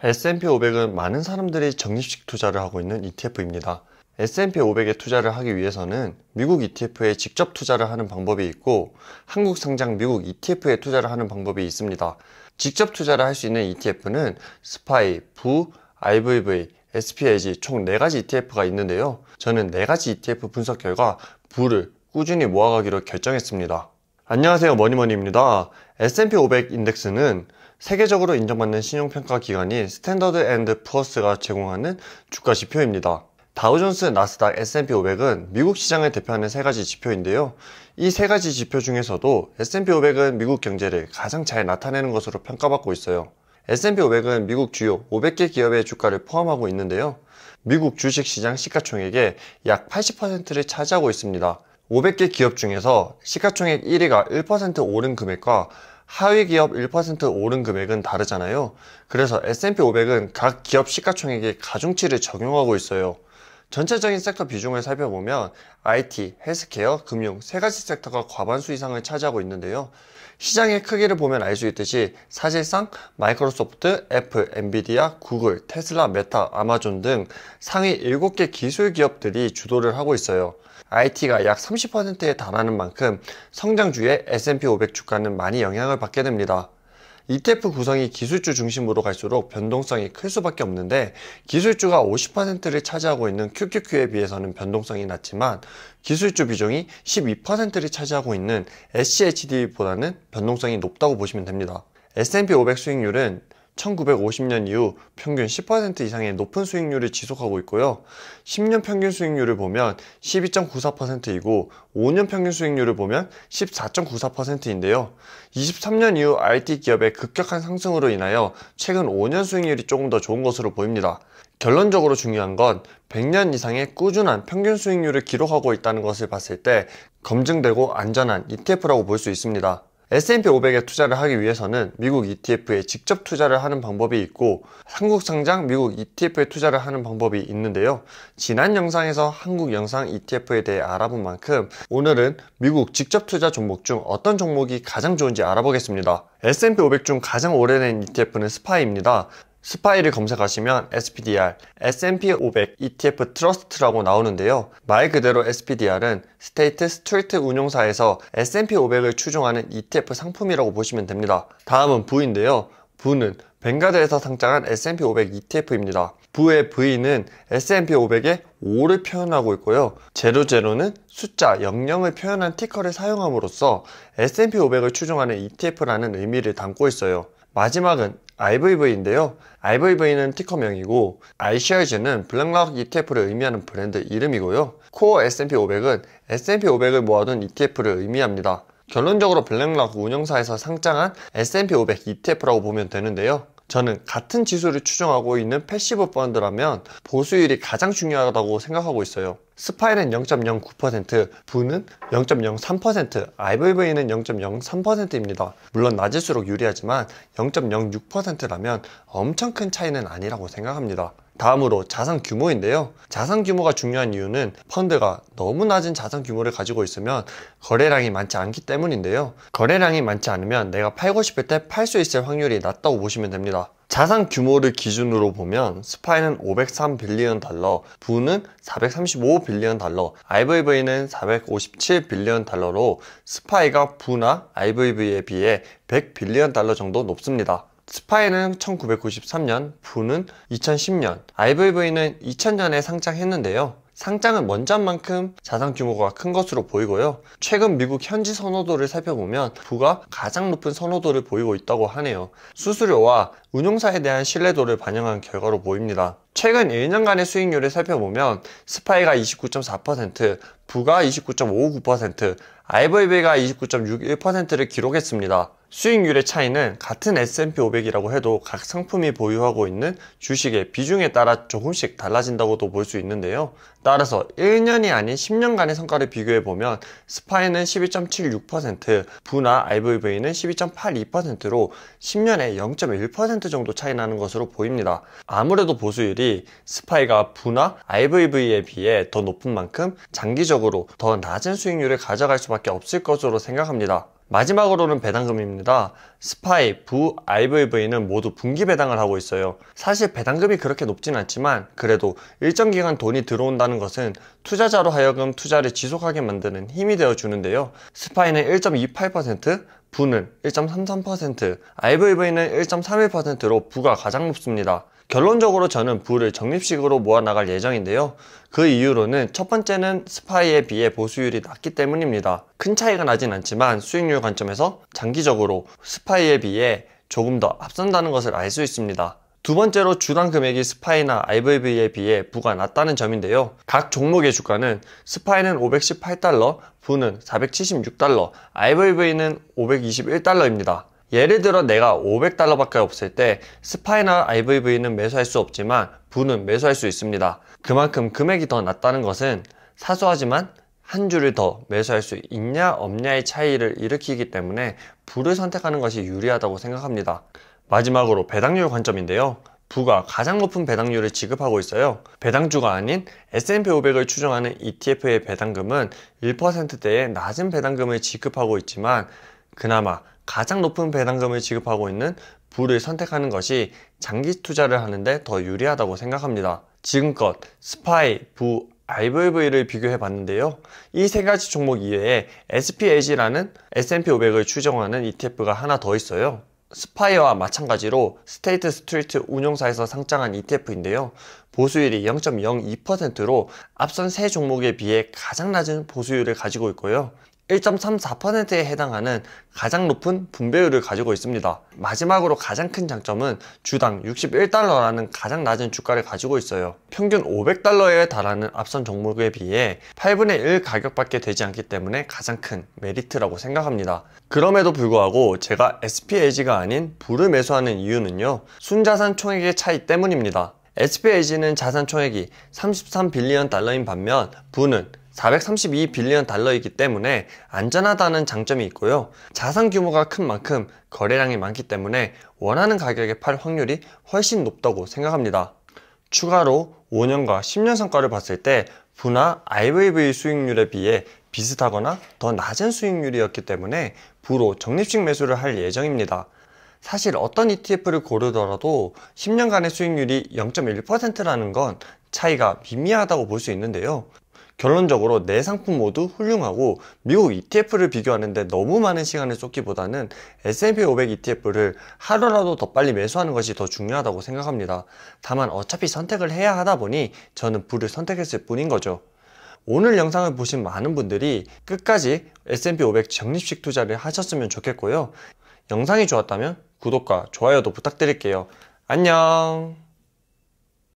S&P 500은 많은 사람들이 적립식 투자를 하고 있는 ETF입니다. S&P 500에 투자를 하기 위해서는 미국 ETF에 직접 투자를 하는 방법이 있고 한국 상장 미국 ETF에 투자를 하는 방법이 있습니다. 직접 투자를 할 수 있는 ETF는 스파이, 부, IVV, SPIG 총 4가지 ETF가 있는데요. 저는 4가지 ETF 분석 결과 부를 꾸준히 모아가기로 결정했습니다. 안녕하세요, 머니머니입니다. S&P 500 인덱스는 세계적으로 인정받는 신용평가 기관인 스탠더드 앤드 푸어스가 제공하는 주가 지표입니다. 다우존스, 나스닥, S&P 500은 미국 시장을 대표하는 3가지 지표인데요. 이 3가지 지표 중에서도 S&P 500은 미국 경제를 가장 잘 나타내는 것으로 평가받고 있어요. S&P 500은 미국 주요 500개 기업의 주가를 포함하고 있는데요. 미국 주식시장 시가총액의 약 80%를 차지하고 있습니다. 500개 기업 중에서 시가총액 1위가 1% 오른 금액과 하위 기업 1% 오른 금액은 다르잖아요. 그래서 S&P 500은 각 기업 시가총액에 가중치를 적용하고 있어요. 전체적인 섹터 비중을 살펴보면 IT, 헬스케어, 금융 3가지 섹터가 과반수 이상을 차지하고 있는데요. 시장의 크기를 보면 알 수 있듯이 사실상 마이크로소프트, 애플, 엔비디아, 구글, 테슬라, 메타, 아마존 등 상위 7개 기술 기업들이 주도를 하고 있어요. IT가 약 30%에 달하는 만큼 성장주의 S&P 500 주가는 많이 영향을 받게 됩니다. ETF 구성이 기술주 중심으로 갈수록 변동성이 클 수밖에 없는데 기술주가 50%를 차지하고 있는 QQQ에 비해서는 변동성이 낮지만 기술주 비중이 12%를 차지하고 있는 SCHD보다는 변동성이 높다고 보시면 됩니다. S&P 500 수익률은 1950년 이후 평균 10% 이상의 높은 수익률을 지속하고 있고요. 10년 평균 수익률을 보면 12.94%이고 5년 평균 수익률을 보면 14.94%인데요. 23년 이후 IT 기업의 급격한 상승으로 인하여 최근 5년 수익률이 조금 더 좋은 것으로 보입니다. 결론적으로 중요한 건 100년 이상의 꾸준한 평균 수익률을 기록하고 있다는 것을 봤을 때 검증되고 안전한 ETF라고 볼 수 있습니다. S&P 500에 투자를 하기 위해서는 미국 ETF에 직접 투자를 하는 방법이 있고 한국 상장 미국 ETF에 투자를 하는 방법이 있는데요. 지난 영상에서 한국 영상 ETF에 대해 알아본 만큼 오늘은 미국 직접 투자 종목 중 어떤 종목이 가장 좋은지 알아보겠습니다. S&P 500 중 가장 오래된 ETF는 스파이입니다. 스파이를 검색하시면 SPDR, S&P 500 ETF 트러스트라고 나오는데요. 말 그대로 SPDR은 스테이트 스트리트 운용사에서 S&P 500을 추종하는 ETF 상품이라고 보시면 됩니다. 다음은 부인데요. 부는 뱅가드에서 상장한 S&P 500 ETF입니다. 부의 V는 S&P 500의 5를 표현하고 있고요. 00는 숫자 00을 표현한 티커를 사용함으로써 S&P 500을 추종하는 ETF라는 의미를 담고 있어요. 마지막은 IVV인데요. IVV는 티커명이고 iShares는 블랙락 ETF를 의미하는 브랜드 이름이고요. 코어 S&P 500은 S&P 500을 모아둔 ETF를 의미합니다. 결론적으로 블랙락 운영사에서 상장한 S&P 500 ETF라고 보면 되는데요. 저는 같은 지수를 추종하고 있는 패시브 펀드라면 보수율이 가장 중요하다고 생각하고 있어요. 스파이는 0.09%, 부는 0.03%, IVV는 0.03%입니다. 물론 낮을수록 유리하지만 0.06%라면 엄청 큰 차이는 아니라고 생각합니다. 다음으로 자산 규모인데요. 자산 규모가 중요한 이유는 펀드가 너무 낮은 자산 규모를 가지고 있으면 거래량이 많지 않기 때문인데요. 거래량이 많지 않으면 내가 팔고 싶을 때 팔 수 있을 확률이 낮다고 보시면 됩니다. 자산 규모를 기준으로 보면 스파이는 503 빌리언 달러, 부는 435 빌리언 달러, IVV는 457 빌리언 달러로 스파이가 부나 IVV에 비해 100 빌리언 달러 정도 높습니다. 스파이는 1993년, 부는 2010년, IVV는 2000년에 상장했는데요. 상장은 먼저 한 만큼 자산 규모가 큰 것으로 보이고요. 최근 미국 현지 선호도를 살펴보면 부가 가장 높은 선호도를 보이고 있다고 하네요. 수수료와 운용사에 대한 신뢰도를 반영한 결과로 보입니다. 최근 1년간의 수익률을 살펴보면 스파이가 29.4%, 부가 29.59%, IVV가 29.61%를 기록했습니다. 수익률의 차이는 같은 S&P 500이라고 해도 각 상품이 보유하고 있는 주식의 비중에 따라 조금씩 달라진다고도 볼 수 있는데요. 따라서 1년이 아닌 10년간의 성과를 비교해보면 스파이는 12.76%, 부나 IVV는 12.82%로 10년에 0.1% 정도 차이 나는 것으로 보입니다. 아무래도 보수율이 스파이가 부나 IVV에 비해 더 높은 만큼 장기적으로 더 낮은 수익률을 가져갈 수밖에 없을 것으로 생각합니다. 마지막으로는 배당금입니다. 스파이, 부, IVV는 모두 분기 배당을 하고 있어요. 사실 배당금이 그렇게 높진 않지만 그래도 일정 기간 돈이 들어온다는 것은 투자자로 하여금 투자를 지속하게 만드는 힘이 되어 주는데요. 스파이는 1.28%, 부는 1.33%, IVV는 1.31%로 부가 가장 높습니다. 결론적으로 저는 부를 적립식으로 모아나갈 예정인데요. 그 이유로는 첫 번째는 스파이에 비해 보수율이 낮기 때문입니다. 큰 차이가 나진 않지만 수익률 관점에서 장기적으로 스파이에 비해 조금 더 앞선다는 것을 알 수 있습니다. 두 번째로 주당 금액이 스파이나 IVV에 비해 부가 낮다는 점인데요. 각 종목의 주가는 스파이는 518달러, 부는 476달러, IVV는 521달러입니다. 예를 들어 내가 500달러밖에 없을 때 스파이나 IVV는 매수할 수 없지만 부는 매수할 수 있습니다. 그만큼 금액이 더 낮다는 것은 사소하지만 한 주를 더 매수할 수 있냐 없냐의 차이를 일으키기 때문에 부를 선택하는 것이 유리하다고 생각합니다. 마지막으로 배당률 관점인데요. 부가 가장 높은 배당률을 지급하고 있어요. 배당주가 아닌 S&P 500을 추종하는 ETF의 배당금은 1%대의 낮은 배당금을 지급하고 있지만 그나마 가장 높은 배당금을 지급하고 있는 부를 선택하는 것이 장기 투자를 하는데 더 유리하다고 생각합니다. 지금껏 스파이, 부, IVV를 비교해 봤는데요. 이 세 가지 종목 이외에 SPAG라는 S&P 500을 추정하는 ETF가 하나 더 있어요. 스파이와 마찬가지로 스테이트 스트리트 운용사에서 상장한 ETF인데요. 보수율이 0.02%로 앞선 세 종목에 비해 가장 낮은 보수율을 가지고 있고요. 1.34%에 해당하는 가장 높은 분배율을 가지고 있습니다. 마지막으로 가장 큰 장점은 주당 61달러라는 가장 낮은 주가를 가지고 있어요. 평균 500달러에 달하는 앞선 종목에 비해 8분의 1 가격밖에 되지 않기 때문에 가장 큰 메리트라고 생각합니다. 그럼에도 불구하고 제가 SPAG가 아닌 부를 매수하는 이유는요. 순자산 총액의 차이 때문입니다. SPAG는 자산 총액이 33빌리언 달러인 반면 부는 432빌리언 달러이기 때문에 안전하다는 장점이 있고요. 자산 규모가 큰 만큼 거래량이 많기 때문에 원하는 가격에 팔 확률이 훨씬 높다고 생각합니다. 추가로 5년과 10년 성과를 봤을 때 부나 IVV 수익률에 비해 비슷하거나 더 낮은 수익률이었기 때문에 부로 적립식 매수를 할 예정입니다. 사실 어떤 ETF를 고르더라도 10년간의 수익률이 0.1%라는 건 차이가 미미하다고 볼 수 있는데요. 결론적으로 네 상품 모두 훌륭하고 미국 ETF를 비교하는데 너무 많은 시간을 쏟기보다는 S&P 500 ETF를 하루라도 더 빨리 매수하는 것이 더 중요하다고 생각합니다. 다만 어차피 선택을 해야 하다 보니 저는 부를 선택했을 뿐인 거죠. 오늘 영상을 보신 많은 분들이 끝까지 S&P 500 적립식 투자를 하셨으면 좋겠고요. 영상이 좋았다면 구독과 좋아요도 부탁드릴게요. 안녕.